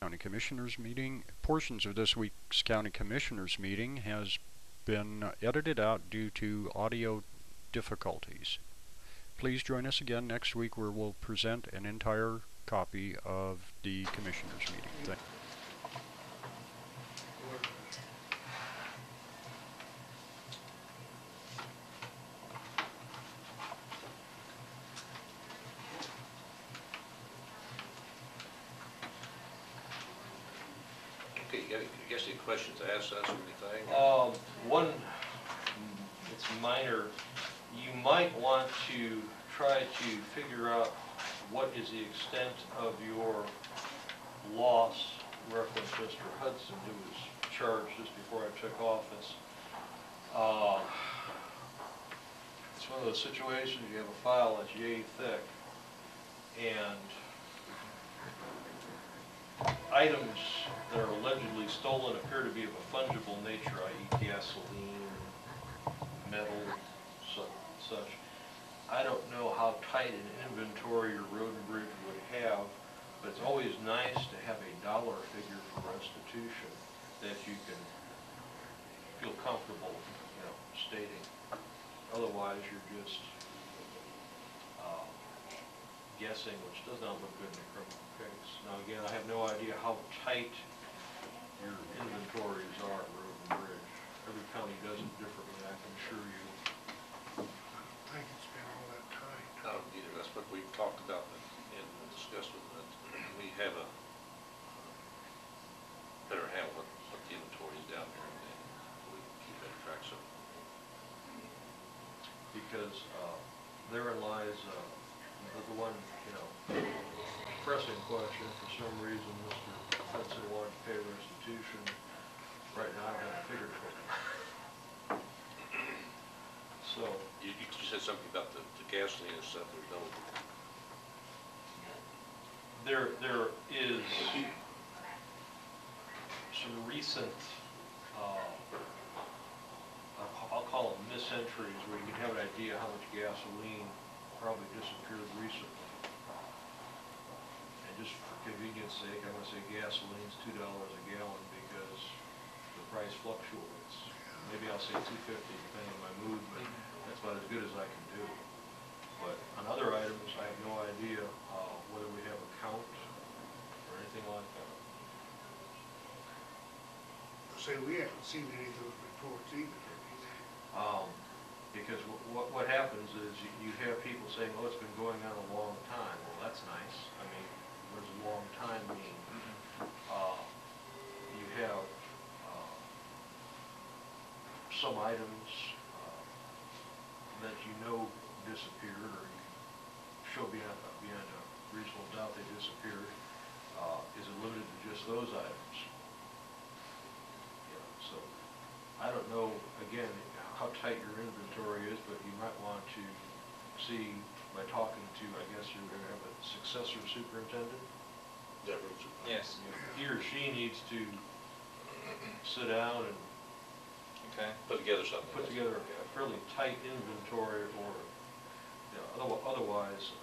County Commissioners meeting. Portions of this week's County Commissioners meeting has been edited out due to audio difficulties. Please join us again next week where we'll present an entire copy of the Commissioners meeting. Okay, you guess any questions to ask us or anything? One, it's minor. You might want to try to figure out what is the extent of your loss, reference Mr. Hudson, who was charged just before I took office. It's one of those situations, you have a file that's yay thick, and items that are allegedly stolen appear to be of a fungible nature, i.e. gasoline, metal, such. I don't know how tight an inventory your road and bridge would have, but it's always nice to have a dollar figure for restitution that you can feel comfortable, stating. Otherwise, you're just guessing, which does not look good in a criminal case. Now again, I have no idea how tight your inventories are at road and bridge. Every county does it differently, I can assure you. I think it's been all that tight. I don't either. That's what we've talked about and discussed with them. We have a better handle what the inventory is down there, and then we can keep that track. So, because therein lies the one, pressing question. For some reason, Mr. Hudson wanted to pay restitution. Right now, I don't have a figure for him. So you said something about the gasoline and stuff. There's no. There is some recent, I'll call them misentries, where you can have an idea how much gasoline probably disappeared recently. And just for convenience sake, I'm going to say gasoline's $2 a gallon because the price fluctuates. Maybe I'll say $2.50 depending on my mood, but that's about as good as I can do. But on other items, I have no idea whether we have a count or anything like that. Say we haven't seen any of those reports either. Because what happens is you have people saying, oh, it's been going on a long time. Well, that's nice. I mean, what does a long time mean? You have some items that disappeared, or you show beyond a reasonable doubt they disappeared. Is it limited to just those items? So I don't know, again, how tight your inventory is, but you might want to see by talking to, I guess you're going to have a successor superintendent? Yes. He or she needs to sit down and Put together something. Put together a fairly tight inventory, or otherwise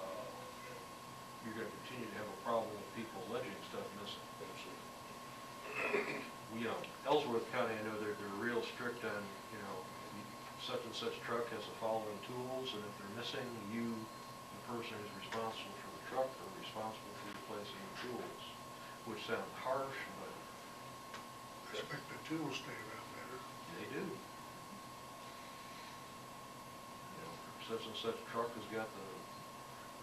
you're going to continue to have a problem with people alleging stuff missing. Ellsworth County, I know they're real strict on, such and such truck has the following tools, and if they're missing, you, the person who's responsible for the truck, are responsible for replacing the tools, which sounds harsh, but I expect the tools stay around better. they do. Such and such truck has got the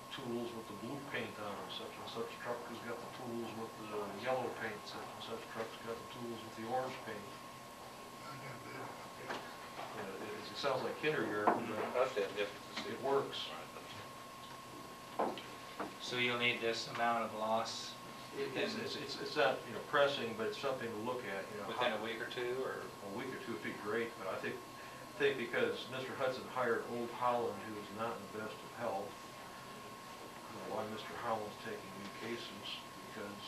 tools with the blue paint on them. Such and such truck has got the tools with the yellow paint. Such and such truck's got the tools with the orange paint. I got that. Okay. It sounds like kindergarten, but it works. So you'll need this amount of loss It's not pressing, but it's something to look at. within a week or two, or a week or two would be great. But I think because Mr. Hudson hired Old Holland, who is not in the best of health. Why Mr. Holland's taking new cases, because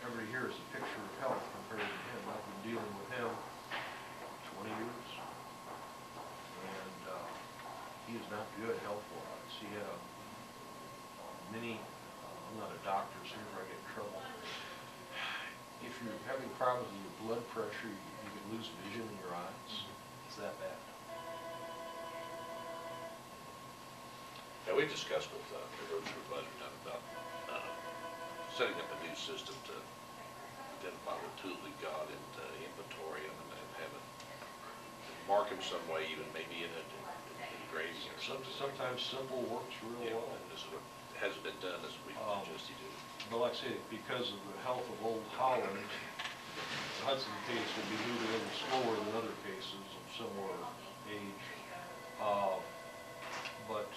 every year is a picture of health compared to him. I've been dealing with him 20 years, and he is not good health-wise. He had a mini, I'm not a doctor, so if I get in trouble. if you're having problems with your blood pressure, you could lose vision in your eyes. It's that bad. Yeah, we discussed with the road crew budget about setting up a new system to identify what tools we got and inventory them and have it, mark them some way, even maybe in engraving or something. Sometimes simple works real Yeah, well. and this is what hasn't been done as we suggested you do. But like I say, because of the health of Old Holland, the Hudson case will be moving a little slower than other cases of similar age. But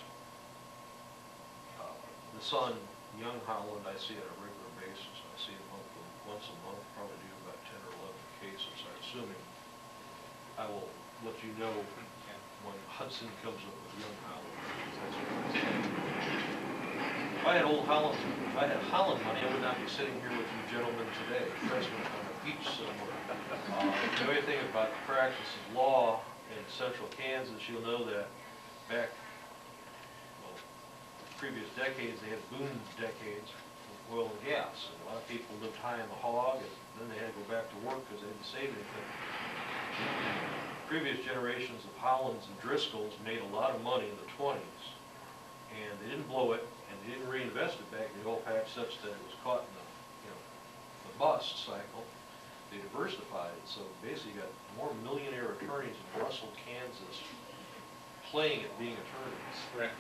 the son, Young Holland, I see on a regular basis. I see him once a month, probably do about 10 or 11 cases. I'm assuming I will let you know when Hudson comes up with Young Holland. If I had Holland money, I would not be sitting here with you gentlemen today, present on a beach somewhere. If you know anything about the practice of law in central Kansas, you'll know that back previous decades, they had boom decades with oil and gas. And a lot of people lived high on the hog, and then they had to go back to work because they didn't save anything. Previous generations of Hollands and Driscolls made a lot of money in the 20s, and they didn't blow it, and they didn't reinvest it back in the oil patch such that it was caught in the bust cycle. They diversified it, so basically you got more millionaire attorneys in Russell, Kansas, playing at being attorneys. Right.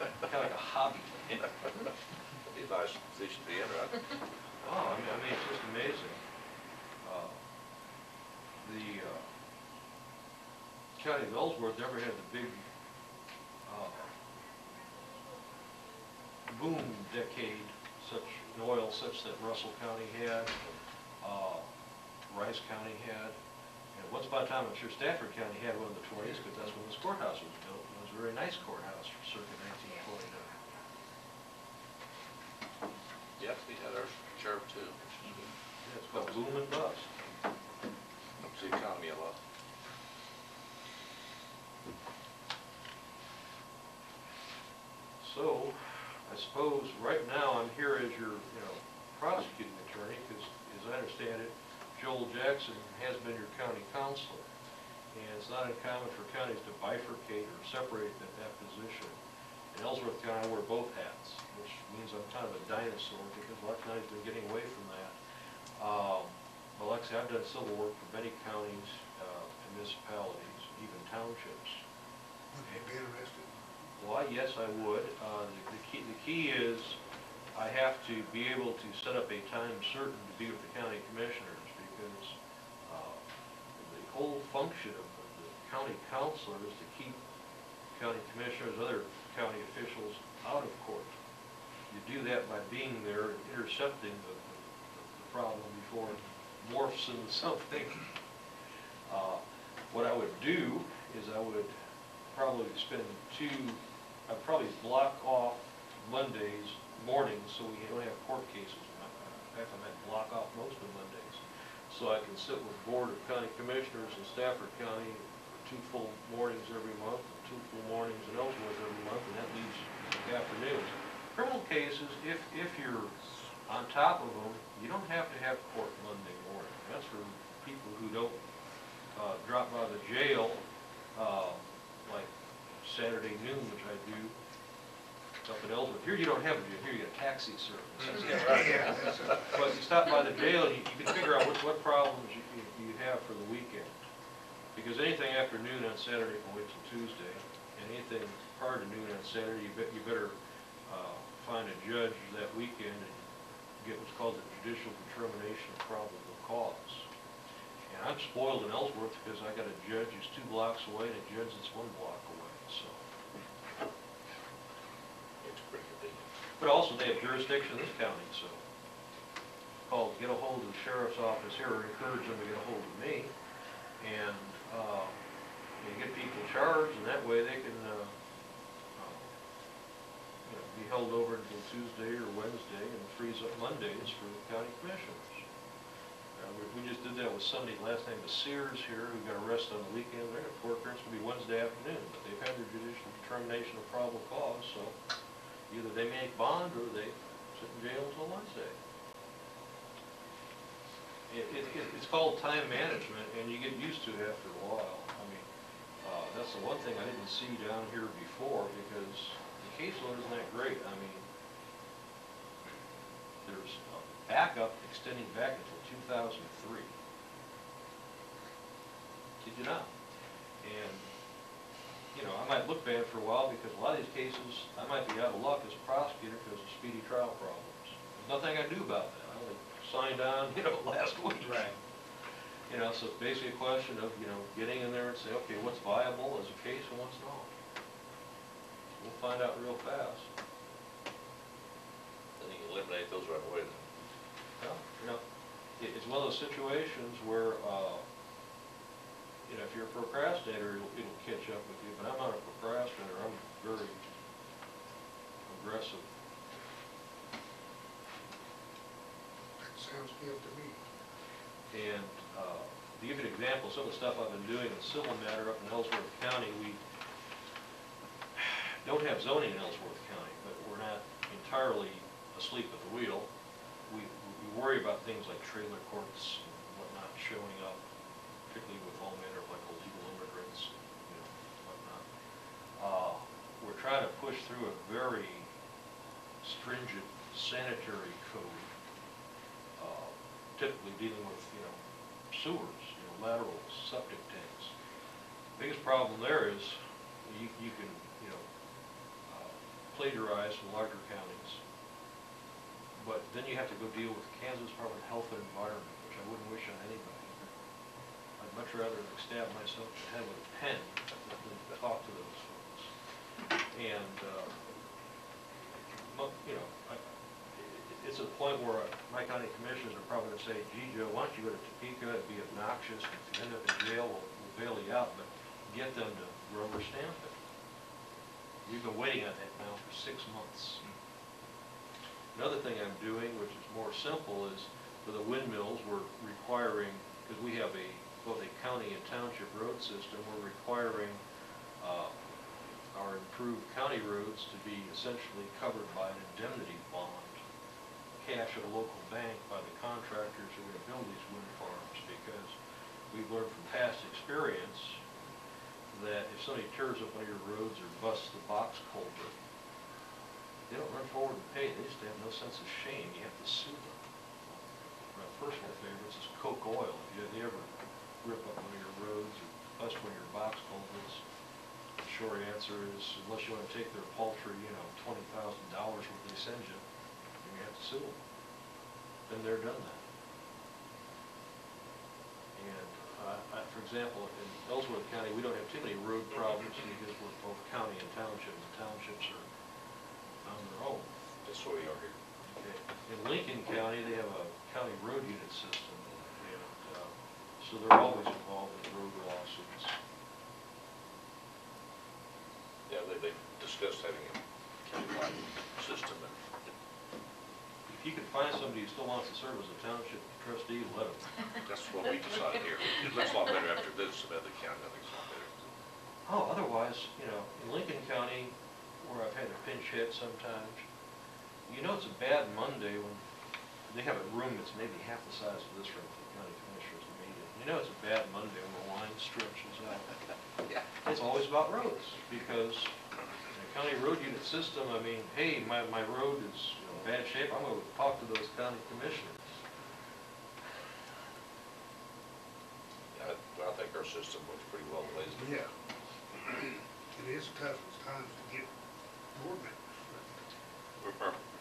Kind of like a hobby. Be a nice position to be in, right? Oh, I mean, it's just amazing. The county of Ellsworth never had the big boom decade such in oil such that Russell County had, Rice County had, and once upon a time I'm sure Stafford County had one in the 20s because that's when this courthouse was built. It was a very nice courthouse for circa 1929. Yep, we had our sheriff too. Yeah, it's called boom and bust. Helps the economy a lot. So, I suppose right now I'm here as your, prosecuting attorney, because as I understand it, Joel Jackson has been your county counselor. And it's not uncommon for counties to bifurcate or separate that position. In Ellsworth County, I wear both hats, which means I'm kind of a dinosaur because a lot of counties have been getting away from that. But like I say, I've done civil work for many counties, municipalities, even townships. Would you be interested? Well, yes, I would. The key is I have to be able to set up a time certain to be with the county commissioners because the whole function of the county counselor is to keep county commissioners, other county officials out of court. You do that by being there and intercepting the problem before it morphs into something. What I would do is I would probably I'd probably block off Mondays mornings so we don't have court cases. In fact, I might block off most of Mondays. So I can sit with Board of County Commissioners in Stafford County for 2 full mornings every month, and 2 full mornings in Ellsworth every month, and that leaves afternoons. Criminal cases, if you're on top of them, you don't have to have court Monday morning. That's for people who don't drop out of the jail like Saturday noon, which I do up in Ellsworth. Here you don't have a jail. Here you get a taxi service. Yeah, right. But you stop by the jail and you can figure out what problems you have for the weekend. Because anything after noon on Saturday can wait till Tuesday, and anything prior to noon on Saturday, you better find a judge that weekend and get what's called the judicial determination of probable cause. And I'm spoiled in Ellsworth because I got a judge who's 2 blocks away and a judge that's 1 block away. So, It's pretty convenient. but also they have jurisdiction in this county, so get a hold of the sheriff's office here or encourage them to get a hold of me, and get people charged, and that way they can be held over until Tuesday or Wednesday and freeze up Mondays for the county commissioners. We just did that with somebody last name was Sears here who got arrested on the weekend. Their court appearance will be Wednesday afternoon, but they've had their judicial determination of probable cause, so either they make bond or they sit in jail until Wednesday. It's called time management, and you get used to it after a while. I mean, that's the one thing I didn't see down here before, because the caseload isn't that great. I mean, there's a backup extending back until 2003. Kid you not. And, you know, I might look bad for a while, because a lot of these cases, I might be out of luck as a prosecutor because of speedy trial problems. There's nothing I can do about that. I only signed on, you know, last week. Right. You know, so it's basically a question of, you know, getting in there and say, okay, what's viable as a case and what's not. We'll find out real fast. Then you can eliminate those right away then. Well, you know, it's one of those situations where, you know, if you're a procrastinator, it'll catch up with you, but I'm not a procrastinator. I'm very aggressive. That sounds good to me. And to give you an example, some of the stuff I've been doing in civil matter up in Ellsworth County, we don't have zoning in Ellsworth County, but we're not entirely asleep at the wheel. We worry about things like trailer courts and whatnot showing up, particularly with all manner of like illegal immigrants, you know, whatnot. We're trying to push through a very stringent sanitary code, typically dealing with, you know, sewers, you know, laterals, septic tanks. Biggest problem there is you can, you know, plagiarize from larger counties, but then you have to go deal with Kansas Department of Health and Environment, which I wouldn't wish on anybody. I'd much rather stab myself in the head with a pen than talk to those folks. And, you know, it's a point where my county commissioners are probably going to say, gee, Joe, why don't you go to Topeka? It'd be obnoxious. If you end up in jail, we'll bail you out. But get them to rubber stamp it. We've been waiting on that now for 6 months. Another thing I'm doing, which is more simple, is for the windmills, we're requiring, because we have both a county and township road system, we're requiring our improved county roads to be essentially covered by an indemnity bond, cash at a local bank by the contractors who are going to build these wind farms, because we've learned from past experience that if somebody tears up one of your roads or busts the box culvert, they don't run forward and pay. They just have no sense of shame. You have to sue them. My personal favorites is Coke Oil. If you ever rip up one of your roads or bust one of your box culverts, the short answer is, unless you want to take their paltry, you know, $20,000 what they send you, you have to sue them. Been there, done that. And for example, in Ellsworth County, we don't have too many road problems because we're both county and township. The townships are on their own. That's where we are here. Okay. In Lincoln County, they have a county road unit system, and so they're always involved in road lawsuits. Yeah, they discussed having a county-wide system, and If you can find somebody who still wants to serve as a township trustee, let them. that's what we decided here. It looks a lot better after this, some other county, I think it's a lot better. Oh, otherwise, you know, in Lincoln County, where I've had a pinch hit sometimes, you know it's a bad Monday when they have a room that's maybe half the size of this room for the county commissioners to meet in. You know it's a bad Monday when the line stretches out. Yeah. It's always about roads, because in a county road unit system, I mean, hey, my road is, you know, in bad shape, I'm going to talk to those county commissioners. Yeah, I think our system works pretty well the way it's been. Yeah. It is tough at times to get board members.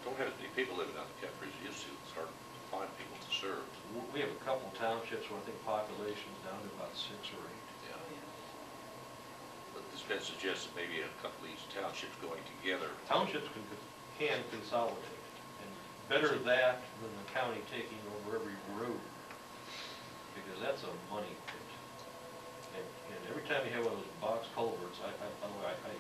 Don't have as many people living out in the country as you used to. It's hard to find people to serve. We have a couple townships where I think population's down to about 6 or 8. Yeah. But it's been suggested maybe a couple of these townships going together. Townships can consolidate, and better that than the county taking over every road, because that's a money pit. And every time you have one of those box culverts, by the way, I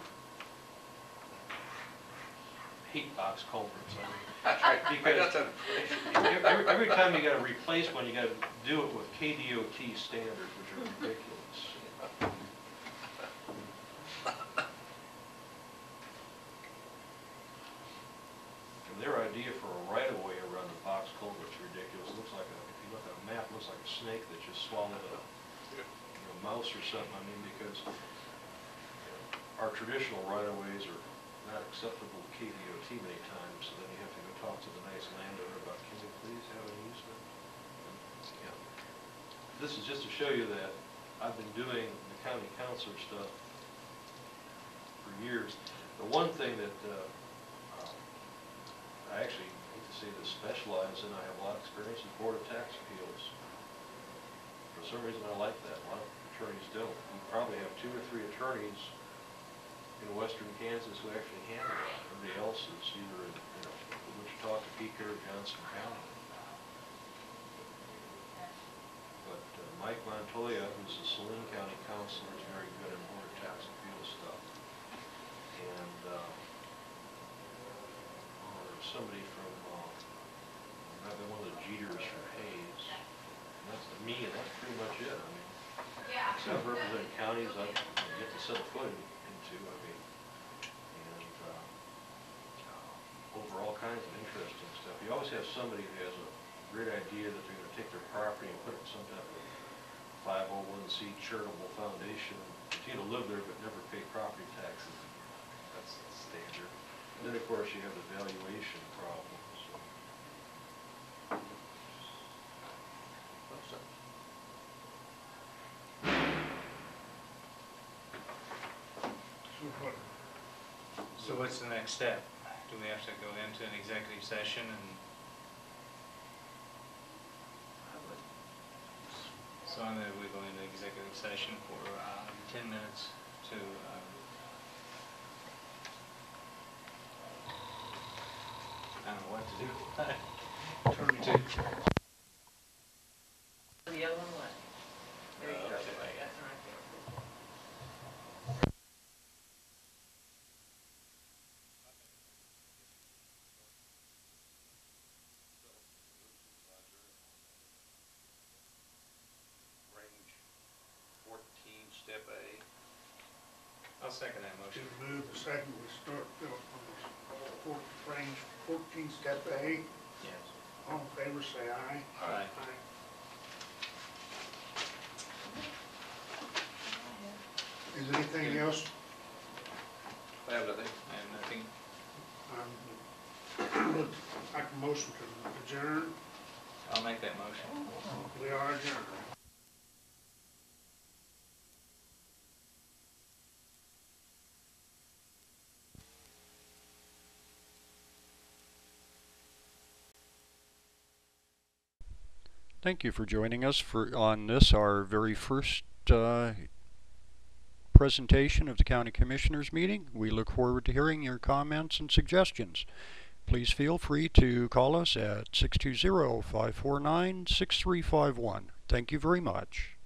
hate box culverts. Because every time you got to replace one, you got to do it with KDOT standards, which are ridiculous. And their idea for a right-of-way around the box culvert's ridiculous. It looks like if you look at a map, it looks swallowed a mouse or something. I mean, because our traditional right-of-ways are not acceptable to KDOT many times, so then you have to go talk to the nice landowner about, can we please have an easement? Yeah. This is just to show you that I've been doing the county councilor stuff for years. The one thing that I actually hate to say this, specialize in, I have a lot of experience in Board of Tax Appeals. For some reason I like that. A lot of attorneys don't. You probably have 2 or 3 attorneys in western Kansas who actually handle it. Everybody else is either in Wichita, Topeka, or Johnson County. But Mike Montoya, who's the Saline County Councilor, is very good in Board of Tax Appeals stuff. And there's somebody from, another one of the Jeters from Hayes. And that's me, and that's pretty much it. I mean, so I've represented counties I get to set a foot into. I mean, and over all kinds of interesting stuff. You always have somebody who has a great idea that they're going to take their property and put it in some type of 501c charitable foundation, continue to live there but never pay property taxes. That's standard. And then of course you have the valuation problems. So what's the next step? Do we have to go into an executive session and? So I'm going to go into executive session for 10 minutes to I don't know what to do. The other one went. There you go. Okay. Right, that's right there. Range 14, step A. I'll second that To motion. move the second, we start Philip on this range 14, step A. Yes. All in favor, say aye. Aye. Is there anything else? I have nothing. I have nothing. Would like a motion to adjourn. I'll make that motion. We are adjourned. Thank you for joining us on this, our very first presentation of the County Commissioners meeting. We look forward to hearing your comments and suggestions. Please feel free to call us at 620-549-6351. Thank you very much.